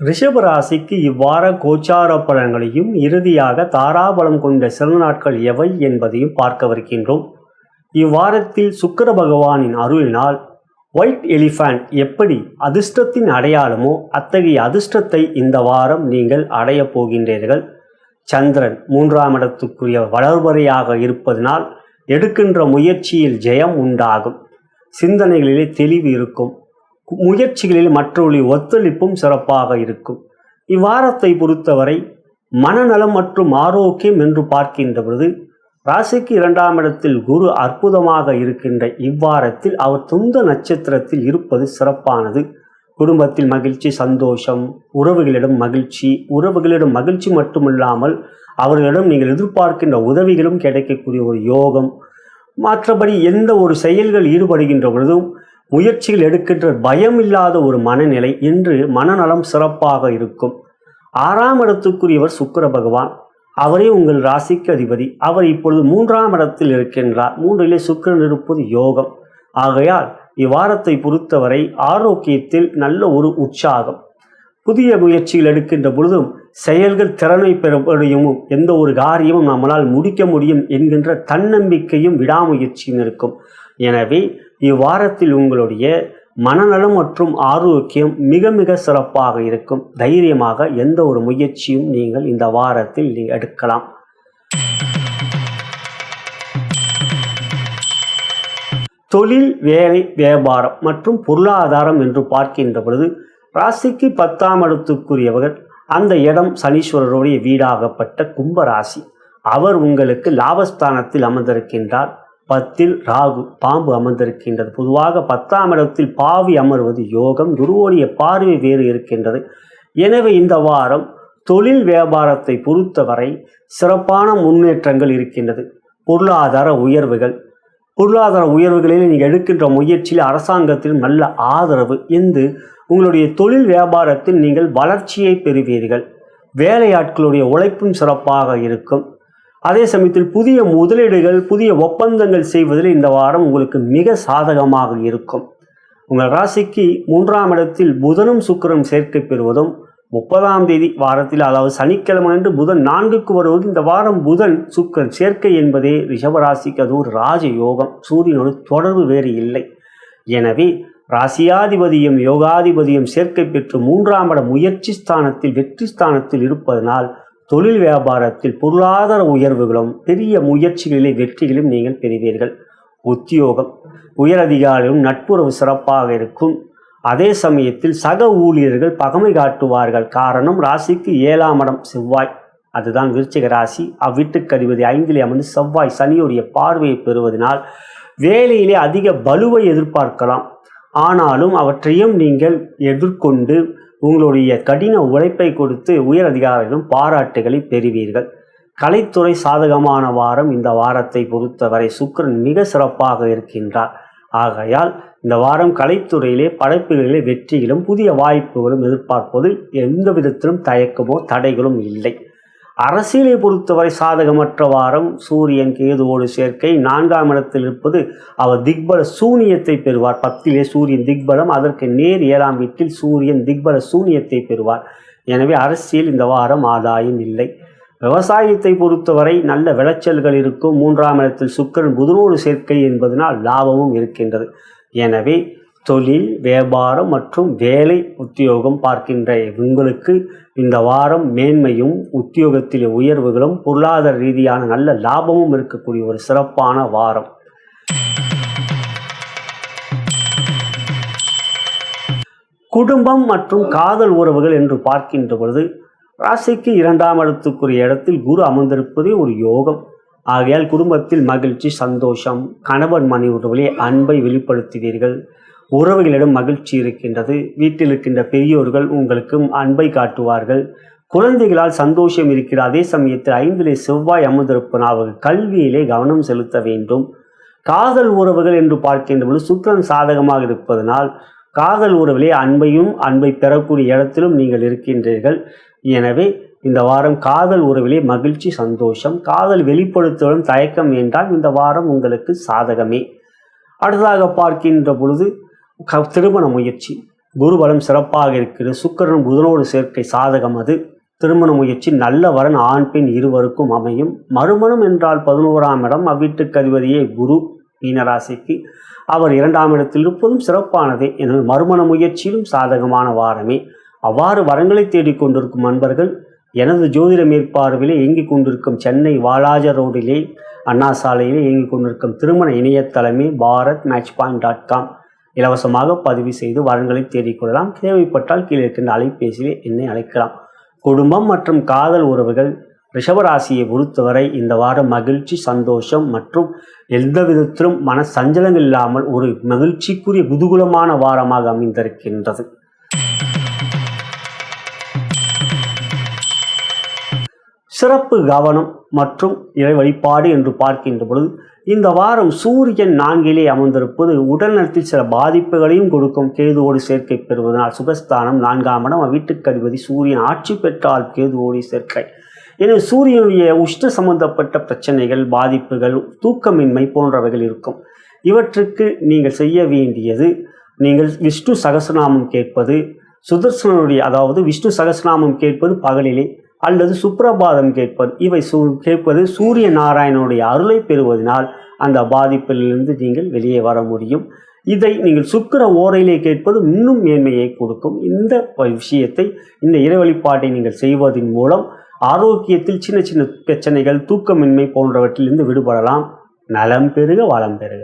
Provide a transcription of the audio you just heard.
ரிஷப ராசிக்கு இவ்வார கோச்சார பலன்களையும் இறுதியாக தாராபலம் கொண்ட சில நாட்கள் எவை என்பதையும் பார்க்கவிருக்கின்றோம். இவ்வாரத்தில் சுக்கிர பகவானின் அருளினால் ஒயிட் எலிஃபண்ட் எப்படி அதிர்ஷ்டத்தின் அடையாளமோ அத்தகைய அதிர்ஷ்டத்தை இந்த வாரம் நீங்கள் அடையப் போகின்றீர்கள். சந்திரன் 3ஆம் இடத்துக்குரிய வளர்வரையாக இருப்பதனால் எடுக்கின்ற முயற்சியில் ஜெயம் உண்டாகும். சிந்தனைகளிலே தெளிவு இருக்கும். முயற்சிகளில் மற்றவர்களின் ஒத்துழைப்பும் சிறப்பாக இருக்கும். இவ்வாரத்தை பொறுத்தவரை மனநலம் மற்றும் ஆரோக்கியம் என்று பார்க்கின்ற பொழுது ராசிக்கு 2ஆம் இடத்தில் குரு அற்புதமாக இருக்கின்ற இவ்வாரத்தில் அவர் சொந்த நட்சத்திரத்தில் இருப்பது சிறப்பானது. குடும்பத்தில் மகிழ்ச்சி, சந்தோஷம், உறவுகளிடம் மகிழ்ச்சி மட்டுமில்லாமல் அவர்களிடம் நீங்கள் எதிர்பார்க்கின்ற உதவிகளும் கிடைக்கக்கூடிய ஒரு யோகம். மற்றபடி எந்த ஒரு செயல்கள் ஈடுபடுகின்ற பொழுதும் முயற்சிகள் எடுக்கின்ற பயம் இல்லாத ஒரு மனநிலை என்று மனநலம் சிறப்பாக இருக்கும். 6ஆம் இடத்துக்குரியவர் சுக்கிர பகவான், அவரே உங்கள் ராசிக்கு அதிபதி. அவர் இப்பொழுது 3ஆம் இடத்தில் இருக்கின்றார். 3இலே சுக்கிரன் இருப்பது யோகம். ஆகையால் இவ்வாரத்தை பொறுத்தவரை ஆரோக்கியத்தில் நல்ல ஒரு உற்சாகம். புதிய முயற்சிகள் எடுக்கின்ற பொழுதும் செயல்கள் திறனை பெறப்படையும் எந்த ஒரு காரியமும் நம்மளால் முடிக்க முடியும் என்கின்ற தன்னம்பிக்கையும் விடாமுயற்சியும் இருக்கும். எனவே இவ்வாரத்தில் உங்களுடைய மனநலம் மற்றும் ஆரோக்கியம் மிக மிக சிறப்பாக இருக்கும். தைரியமாக எந்த ஒரு முயற்சியும் நீங்கள் இந்த வாரத்தில் எடுக்கலாம். தொழில், வேலை, வியாபாரம் மற்றும் பொருளாதாரம் என்று பார்க்கின்ற பொழுது ராசிக்கு 10ஆம் இடத்துக்குரியவர், அந்த இடம் சனீஸ்வரருடைய வீடாகப்பட்ட கும்பராசி. அவர் உங்களுக்கு லாபஸ்தானத்தில் அமர்ந்திருக்கின்றார். 10இல் ராகு பாம்பு அமர்ந்திருக்கின்றது. பொதுவாக 10ஆம் இடத்தில் பாவி அமர்வது யோகம். குருவோடைய பார்வை வேறு இருக்கின்றது. எனவே இந்த வாரம் தொழில் வியாபாரத்தை பொறுத்தவரை சிறப்பான முன்னேற்றங்கள் இருக்கின்றது. பொருளாதார உயர்வுகளில் நீங்கள் எடுக்கின்ற முயற்சியில் அரசாங்கத்தில் நல்ல ஆதரவு என்று உங்களுடைய தொழில் வியாபாரத்தில் நீங்கள் வளர்ச்சியை பெறுவீர்கள். வேலையாட்களுடைய உழைப்பும் சிறப்பாக இருக்கும். அதே சமயத்தில் புதிய முதலீடுகள், புதிய ஒப்பந்தங்கள் செய்வதில் இந்த வாரம் உங்களுக்கு மிக சாதகமாக இருக்கும். உங்கள் ராசிக்கு 3ஆம் இடத்தில் புதனும் சுக்கிரனும் சேர்க்கை பெறுவதும் 30ஆம் தேதி வாரத்தில், அதாவது சனிக்கிழமை அன்று புதன் 4க்கு வருவது. இந்த வாரம் புதன் சுக்கிரன் சேர்க்கை என்பதே ரிஷபராசிக்கு அது ஒரு ராஜயோகம். சூரியனோடு தொடர்பு வேறு இல்லை. எனவே ராசியாதிபதியும் யோகாதிபதியும் சேர்க்கை பெற்று 3ஆம் இட முயற்சி ஸ்தானத்தில், வெற்றி ஸ்தானத்தில் இருப்பதனால் தொழில் வியாபாரத்தில் பொருளாதார உயர்வுகளும் பெரிய முயற்சிகளிலே வெற்றிகளும் நீங்கள் பெறுவீர்கள். உத்தியோகம், உயரதிகாரிகளும் நட்புறவு சிறப்பாக இருக்கும். அதே சமயத்தில் சக ஊழியர்கள் பகமை காட்டுவார்கள். காரணம், ராசிக்கு 7ஆம் இடம் செவ்வாய், அதுதான் விருச்சிக ராசி. அவ்வீட்டுக்கு அதிபதி 5இலே அமர்ந்து செவ்வாய் சனியுடைய பார்வையை பெறுவதனால் வேலையிலே அதிக பலுவை எதிர்பார்க்கலாம். ஆனாலும் அவற்றையும் நீங்கள் எதிர்கொண்டு உங்களுடைய கடின உழைப்பை கொடுத்து உயர் அதிகாரிகளும் பாராட்டுகளை பெறுவீர்கள். கலைத்துறை சாதகமான வாரம். இந்த வாரத்தை பொறுத்தவரை சுக்கிரன் மிக சிறப்பாக இருக்கின்றார். ஆகையால் இந்த வாரம் கலைத்துறையிலே படைப்புகளிலே வெற்றிகளும் புதிய வாய்ப்புகளும் எதிர்பார்ப்பது எந்த விதத்திலும் தயக்கமோ தடைகளும் இல்லை. அரசியலை பொறுத்தவரை சாதகமற்ற வாரம். சூரியன் கேதுவோடு சேர்க்கை. 4ஆம் இடத்தில் இருப்பது அவர் திக்பல சூனியத்தை பெறுவார். 10இலே சூரியன் திக்பலம், அதற்கு நேர் 7ஆம் வீட்டில் சூரியன் திக்பல சூனியத்தை பெறுவார். எனவே அரசியல் இந்த வாரம் ஆதாயம் இல்லை. விவசாயத்தை பொறுத்தவரை நல்ல விளைச்சல்கள் இருக்கும். 3ஆம் இடத்தில் சுக்கிரன் புதனோடு சேர்க்கை என்பதனால் லாபமும் இருக்கின்றது. எனவே தொழில், வியாபாரம் மற்றும் வேலை, உத்தியோகம் பார்க்கின்ற உங்களுக்கு இந்த வாரம் மேன்மையும் உத்தியோகத்தில் உயர்வுகளும் பொருளாதார ரீதியான நல்ல லாபமும் இருக்கக்கூடிய ஒரு சிறப்பான வாரம். குடும்பம் மற்றும் காதல் உறவுகள் என்று பார்க்கின்ற பொழுது ராசிக்கு 2ஆம் இடத்துக்குரிய இடத்தில் குரு அமர்ந்திருப்பதே ஒரு யோகம். ஆகையால் குடும்பத்தில் மகிழ்ச்சி, சந்தோஷம், கணவன் மனைவி உறவுகளே அன்பை வெளிப்படுத்துவீர்கள். உறவுகளிடம் மகிழ்ச்சி இருக்கின்றது. வீட்டில் இருக்கின்ற பெரியோர்கள் உங்களுக்கு அன்பை காட்டுவார்கள். குழந்தைகளால் சந்தோஷம் இருக்கிற. அதே சமயத்தில் 5இலே செவ்வாய் அமர்ந்திருப்பதால் அவர்கள் கல்வியிலே கவனம் செலுத்த வேண்டும். காதல் உறவுகள் என்று பார்க்கின்ற பொழுது சுக்கிரன் சாதகமாக இருப்பதனால் காதல் உறவிலே அன்பை பெறக்கூடிய இடத்திலும் நீங்கள் இருக்கின்றீர்கள். எனவே இந்த வாரம் காதல் உறவிலே மகிழ்ச்சி, சந்தோஷம். காதல் வெளிப்படுத்துவதும் தயக்கம் என்றால் இந்த வாரம் உங்களுக்கு சாதகமே. அடுத்ததாக பார்க்கின்ற பொழுது திருமண முயற்சி. குருபலம் சிறப்பாக இருக்கிறது. சுக்கிரன் புதனோடு சேர்க்கை சாதகம். அது திருமண முயற்சி நல்ல வரன் ஆண் பெண் இருவருக்கும் அமையும். மறுமணம் என்றால் 11ஆம் இடம், அவ்வீட்டுக்கு அதிபதியே குரு, மீனராசிக்கு. அவர் 2ஆம் இடத்தில் இருப்பதும் சிறப்பானதே. எனவே மறுமண முயற்சியிலும் சாதகமான வாரமே. அவ்வாறு வரங்களை தேடிக்கொண்டிருக்கும் நண்பர்கள், எனது ஜோதிட மேற்பார்வையிலே இயங்கிக் கொண்டிருக்கும் சென்னை வாலாஜர் ரோடிலே அண்ணா சாலையிலே இயங்கிக் கொண்டிருக்கும் திருமண இணையதளமே bharatmatchpoint.com இலவசமாக பதிவு செய்து வரன்களை தேடிக்கொள்ளலாம். தேவைப்பட்டால் கீழே இருக்கின்ற அலைபேசியிலே என்னை அழைக்கலாம். குடும்பம் மற்றும் காதல் உறவுகள் ரிஷபராசியை பொறுத்தவரை இந்த வாரம் மகிழ்ச்சி, சந்தோஷம் மற்றும் எந்த விதத்திலும் மன சஞ்சலங்கள் இல்லாமல் ஒரு மகிழ்ச்சிக்குரிய குதூகலமான வாரமாக அமைந்திருக்கின்றது. சிறப்பு கவனம் மற்றும் இறை வழிபாடு என்று பார்க்கின்ற பொழுது இந்த வாரம் சூரியன் 4லே அமர்ந்திருப்பது உடல்நலத்தில் சில பாதிப்புகளையும் கொடுக்கும். கேதுவோடு சேர்க்கை பெறுவதனால் சுகஸ்தானம் 4ஆம் இடம், வீட்டுக்கு அதிபதி சூரியன் ஆட்சி பெற்றால் கேதுவோடு சேர்க்கை. எனவே சூரியனுடைய உஷ்ண சம்பந்தப்பட்ட பிரச்சனைகள், பாதிப்புகள், தூக்கமின்மை போன்றவைகள் இருக்கும். இவற்றுக்கு நீங்கள் செய்ய வேண்டியது, நீங்கள் விஷ்ணு சகஸ்ரநாமம் கேட்பது, சுதர்சனனுடைய அதாவது விஷ்ணு சகஸ்ரநாமம் கேட்பது பகலிலே அல்லது சுப்ரபாதம் கேட்பது. இவை கேட்பது சூரிய நாராயணனுடைய அருளை பெறுவதனால் அந்த பாதிப்பிலிருந்து நீங்கள் வெளியே வர முடியும். இதை நீங்கள் சுக்கிர ஓரையிலே கேட்பது இன்னும் மேன்மையை கொடுக்கும். இந்த விஷயத்தை, இந்த இறை வழிபாட்டை நீங்கள் செய்வதன் மூலம் ஆரோக்கியத்தில் சின்ன சின்ன பிரச்சனைகள், தூக்கமின்மை போன்றவற்றிலிருந்து விடுபடலாம். நலம் பெறுக, வளம் பெறுக.